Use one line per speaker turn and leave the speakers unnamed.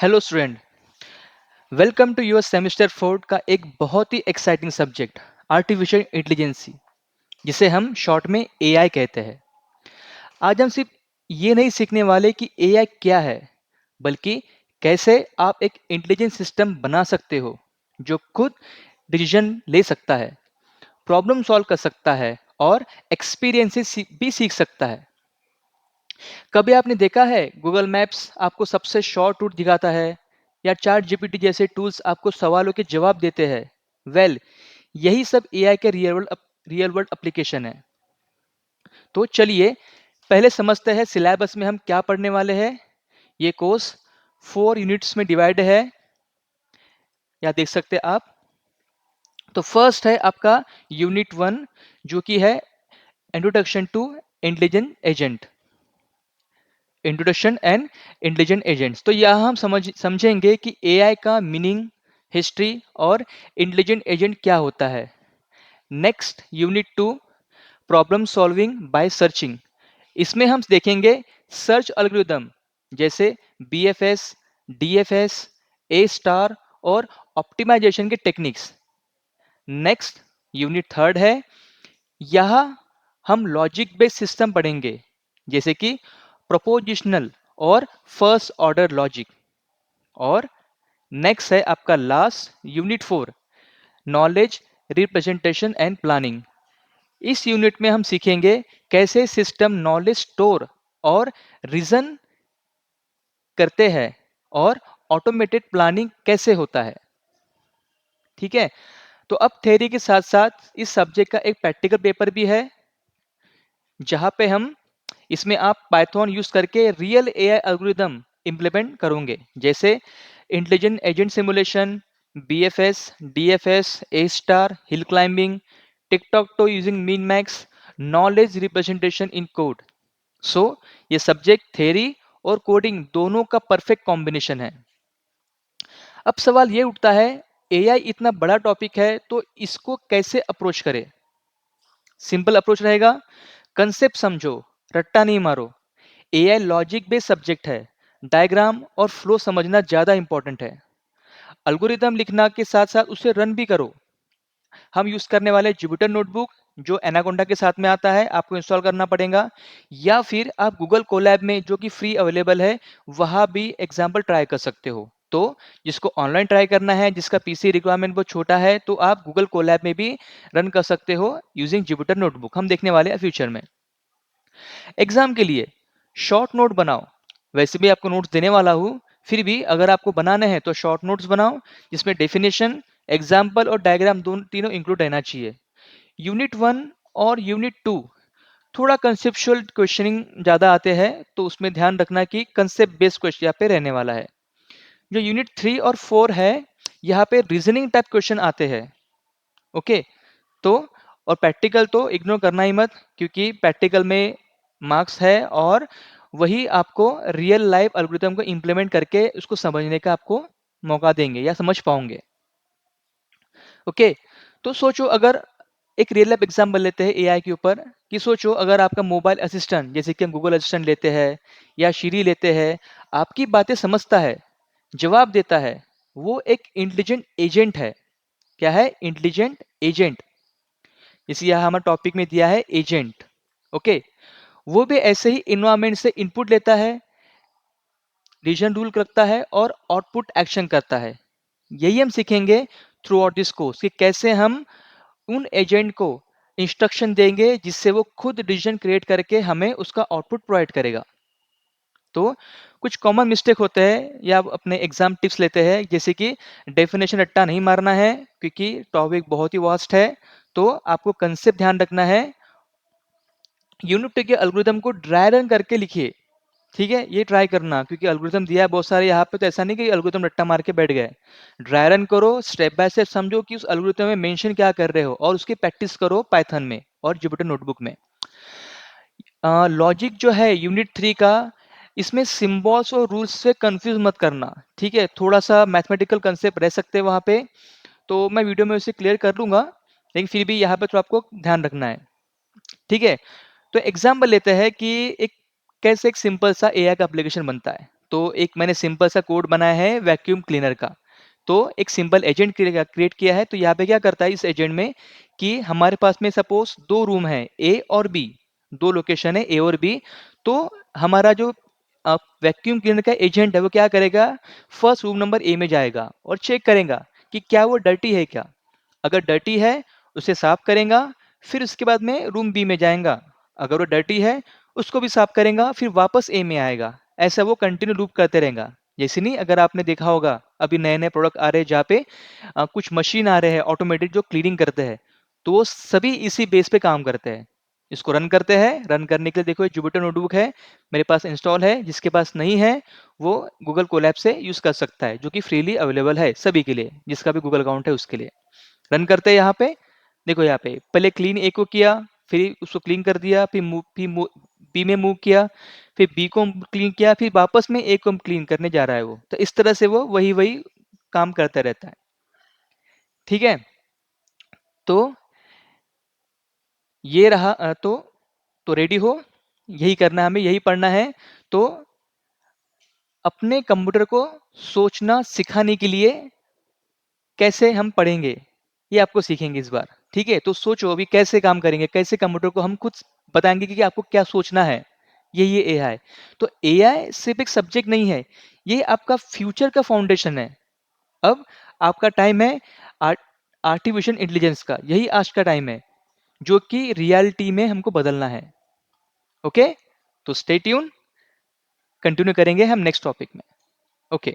Hello student, welcome to your semester 4 का एक बहुत ही एक्साइटिंग सब्जेक्ट आर्टिफिशियल इंटेलिजेंसी, जिसे हम शॉर्ट में एआई कहते हैं। आज हम सिर्फ ये नहीं सीखने वाले कि एआई क्या है, बल्कि कैसे आप एक इंटेलिजेंट सिस्टम बना सकते हो जो खुद डिसीजन ले सकता है, प्रॉब्लम सॉल्व कर सकता है और एक्सपीरियंस से भी सीख सकता है। कभी आपने देखा है गूगल मैप्स आपको सबसे शॉर्ट रूट दिखाता है या चैट जीपीटी जैसे टूल्स आपको सवालों के जवाब देते हैं। वेल, यही सब एआई के रियल वर्ल्ड एप्लीकेशन है। तो चलिए पहले समझते हैं सिलेबस में हम क्या पढ़ने वाले हैं। ये कोर्स 4 यूनिट्स में डिवाइड है, या देख सकते हैं आप। तो फर्स्ट है आपका यूनिट 1, जो कि है introduction to intelligent agent. Introduction and intelligent agents, तो यहाँ हम समझेंगे कि एआई का मीनिंग, हिस्ट्री और इंटेलिजेंट एजेंट क्या होता है। Next unit 2, problem solving by searching. इसमें हम देखेंगे सर्च एल्गोरिदम जैसे बीएफएस, डीएफएस, ए स्टार और ऑप्टिमाइजेशन के टेक्निक्स। नेक्स्ट यूनिट 3 है, यहाँ हम लॉजिक बेस्ड सिस्टम पढ़ेंगे, जैसे कि प्रोपोजिशनल और फर्स्ट ऑर्डर लॉजिक। और नेक्स्ट है आपका last unit 4, knowledge representation and planning. इस यूनिट में हम सीखेंगे कैसे सिस्टम नॉलेज स्टोर और रीजन करते हैं और ऑटोमेटेड प्लानिंग कैसे होता है। ठीक है, तो अब थ्योरी के साथ साथ इस सब्जेक्ट का एक प्रैक्टिकल पेपर भी है, जहां पे हम इसमें आप पाइथन यूज करके रियल एआई एल्गोरिदम इंप्लीमेंट करोगे, जैसे intelligent agent simulation, BFS, DFS, A star, hill climbing, tic tac toe using min max, knowledge representation in code. So ये सब्जेक्ट थ्योरी और कोडिंग दोनों का परफेक्ट कॉम्बिनेशन है। अब सवाल ये उठता है, एआई इतना बड़ा टॉपिक है तो इसको कैसे अप्रोच करें। सिंपल अप्रोच रहेगा, कंसेप्ट समझो, रट्टा नहीं मारो। एआई लॉजिक बेस्ड सब्जेक्ट है, डायग्राम और फ्लो समझना ज्यादा इंपॉर्टेंट है। एल्गोरिदम लिखना के साथ साथ उसे रन भी करो। हम यूज करने वाले जुपिटर नोटबुक, जो एनाकोंडा के साथ में आता है, आपको इंस्टॉल करना पड़ेगा, या फिर आप गूगल कोलैब में जो कि फ्री अवेलेबल है वहां भी एग्जाम्पल ट्राई कर सकते हो। तो जिसको ऑनलाइन ट्राई करना है, जिसका पीसी रिक्वायरमेंट बहुत छोटा है, तो आप गूगल कोलैब में भी रन कर सकते हो यूजिंग जुपिटर नोटबुक। हम देखने वाले हैं फ्यूचर में। एग्जाम के लिए शॉर्ट नोट बनाओ। वैसे भी आपको नोट्स देने वाला हूँ, फिर भी अगर आपको बनाने हैं तो शॉर्ट नोट्स बनाओ, जिसमें डेफिनेशन, एग्जाम्पल और डायग्राम दोनों तीनों इंक्लूड रहना चाहिए। यूनिट 1 और यूनिट 2 थोड़ा कंसेप्चुअल क्वेश्चनिंग ज़्यादा आते हैं, तो उसमें ध्यान रखना कि कंसेप्ट बेस्ड क्वेश्चन यहाँ पे रहने वाला है। जो यूनिट 3 और 4 है, यहाँ पे रीजनिंग टाइप क्वेश्चन आते हैं। ओके, तो और प्रैक्टिकल तो इग्नोर करना ही मत, क्योंकि प्रैक्टिकल में मार्क्स है और वही आपको रियल लाइफ एल्गोरिथम को इम्प्लीमेंट करके उसको समझने का आपको मौका देंगे या समझ पाओगे। ओके, तो सोचो, अगर एक रियल लाइफ एग्जाम्पल लेते हैं एआई के ऊपर, कि सोचो अगर आपका मोबाइल असिस्टेंट, जैसे कि हम गूगल असिस्टेंट लेते हैं या श्री लेते हैं, आपकी बातें समझता है, जवाब देता है, वो एक इंटेलिजेंट एजेंट है। क्या है? Intelligent agent. इसी यहाँ हमारे टॉपिक में दिया है एजेंट। ओके, वो भी ऐसे ही इन्वायरमेंट से इनपुट लेता है, रीजन रूल करता है और आउटपुट एक्शन करता है। यही हम सीखेंगे थ्रू आउट दिस कोर्स, कि कैसे हम उन एजेंट को इंस्ट्रक्शन देंगे जिससे वो खुद डिसीजन क्रिएट करके हमें उसका आउटपुट प्रोवाइड करेगा। तो कुछ कॉमन मिस्टेक होते हैं, या आप अपने एग्जाम टिप्स लेते हैं, जैसे कि डेफिनेशन रट्टा नहीं मारना है, क्योंकि टॉपिक बहुत ही वास्ट है। तो आपको कंसेप्ट ध्यान रखना है। यूनिट के एल्गोरिदम को ड्राई रन करके लिखिए। ठीक है, ये ट्राई करना, क्योंकि एल्गोरिदम दिया है बहुत सारे यहाँ पे, तो ऐसा नहीं कि एल्गोरिदम रट्टा मार के बैठ गए। ड्राई रन करो, स्टेप बाय स्टेप समझो कि उस एल्गोरिदम में मेंशन क्या कर रहे हो, और उसकी प्रैक्टिस करो पाइथन में और जुपिटर नोटबुक में। लॉजिक जो है यूनिट 3 का, इसमें सिंबल्स और रूल्स से कंफ्यूज मत करना। ठीक है, थोड़ा सा मैथमेटिकल कंसेप्ट रह सकते हैं वहाँ पे, तो मैं वीडियो में उसे क्लियर कर लूंगा, लेकिन फिर भी यहाँ पे थोड़ा आपको ध्यान रखना है। ठीक है, तो एग्जाम्पल लेते हैं कि एक कैसे एक सिंपल सा एआई का एप्लीकेशन बनता है। तो एक मैंने सिंपल सा कोड बनाया है वैक्यूम क्लीनर का। तो एक सिंपल एजेंट क्रिएट किया है। तो यहाँ पे क्या करता है इस एजेंट में कि हमारे पास में सपोज 2 रूम हैं ए और बी, 2 लोकेशन है ए और बी। तो हमारा जो वैक्यूम क्लीनर का एजेंट है वो क्या करेगा, फर्स्ट रूम नंबर ए में जाएगा और चेक करेगा कि क्या वो डर्टी है क्या। अगर डर्टी है उसे साफ करेगा, फिर उसके बाद में रूम बी में जाएगा। अगर वो डर्टी है उसको भी साफ करेगा, फिर वापस ए में आएगा। ऐसा वो कंटिन्यू लूप करते रहेगा। जैसे नहीं, अगर आपने देखा होगा अभी नए नए प्रोडक्ट आ रहे हैं जहाँ पे कुछ मशीन आ रहे हैं ऑटोमेटेड जो क्लीनिंग करते हैं, तो वो सभी इसी बेस पे काम करते हैं। इसको रन करते हैं। रन करने के लिए देखो जुपिटर नोटबुक है मेरे पास इंस्टॉल है, जिसके पास नहीं है वो गूगल कोलैब से यूज कर सकता है, जो कि फ्रीली अवेलेबल है सभी के लिए, जिसका भी गूगल अकाउंट है उसके लिए। रन करते हैं यहाँ पे। देखो यहाँ पे पहले क्लीन ए को किया, फिर उसको क्लीन कर दिया, फिर बी में मूव किया, फिर बी को क्लीन किया, फिर वापस में ए को क्लीन करने जा रहा है वो। तो इस तरह से वो वही वही काम करता रहता है। ठीक है, तो ये रहा तो रेडी हो, यही करना है हमें, यही पढ़ना है। तो अपने कंप्यूटर को सोचना सिखाने के लिए कैसे हम पढ़ेंगे, ये आपको सीखेंगे इस बार। ठीक है, तो सोचो अभी कैसे काम करेंगे, कैसे कंप्यूटर को हम खुद बताएंगे कि आपको क्या सोचना है। ये एआई। तो एआई सिर्फ एक सब्जेक्ट नहीं है, ये आपका फ्यूचर का फाउंडेशन है। अब आपका टाइम है आर्टिफिशियल इंटेलिजेंस का, यही आज का टाइम है जो कि रियलिटी में हमको बदलना है। ओके, तो स्टे ट्यून, कंटिन्यू करेंगे हम नेक्स्ट टॉपिक में। ओके।